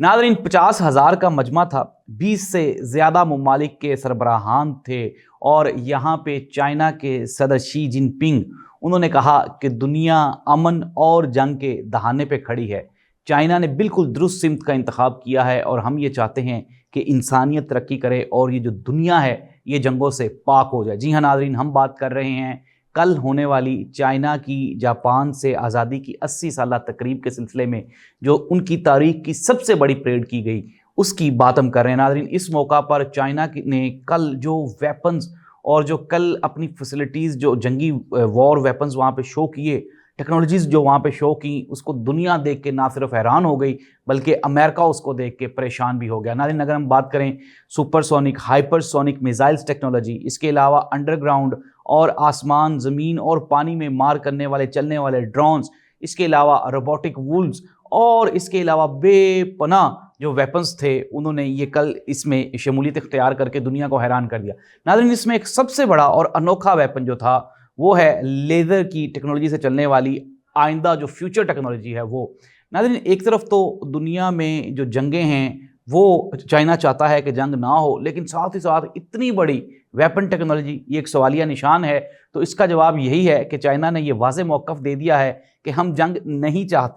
Nadreen 50,000 का मजमा था, 20 से ज़्यादा ममालिक के सरबराहान थे और यहाँ पे चाइना के सदर शी जिनपिंग उन्होंने कहा कि दुनिया अमन और जंग के दहाने पे खड़ी है। चाइना ने बिल्कुल दुरुस्त सिमत का इंतखाब किया है और हम ये चाहते हैं कि इंसानियत तरक्की करे और ये जो दुनिया है ये जंगों से पाक हो जाए। जी हाँ नादरीन, हम बात कर रहे हैं कल होने वाली चाइना की जापान से आज़ादी की 80 साला तकरीब के सिलसिले में जो उनकी तारीख की सबसे बड़ी परेड की गई उसकी बात हम कर रहे हैं। नादरीन, इस मौका पर चाइना ने कल जो वेपन्स और जो कल अपनी फैसिलिटीज़ जो जंगी वॉर वेपन्स वहाँ पे शो किए, टेक्नोलॉजीज़ जो वहाँ पे शो की, उसको दुनिया देख के ना सिर्फ हैरान हो गई बल्कि अमेरिका उसको देख के परेशान भी हो गया। नादरीन, अगर हम बात करें सुपरसोनिक हाइपरसोनिक मिसाइल्स टेक्नोलॉजी, इसके अलावा अंडरग्राउंड और आसमान ज़मीन और पानी में मार करने वाले चलने वाले ड्रोन्स, इसके अलावा रोबोटिक वुल्स और इसके अलावा बेपनाह जो वेपन्स थे, उन्होंने ये कल इसमें शमूलियत इख्तियार करके दुनिया को हैरान कर दिया। नाज़रीन, इसमें एक सबसे बड़ा और अनोखा वेपन जो था वो है लेज़र की टेक्नोलॉजी से चलने वाली आइंदा जो फ्यूचर टेक्नोलॉजी है वो। नाज़रीन, एक तरफ तो दुनिया में जो जंगें हैं वो चाइना चाहता है कि जंग ना हो, लेकिन साथ ही साथ इतनी बड़ी वेपन टेक्नोलॉजी ये एक सवालिया निशान है। तो इसका जवाब यही है कि चाइना ने ये वाज़ेह मौक़िफ़ दे दिया है कि हम जंग नहीं चाहते।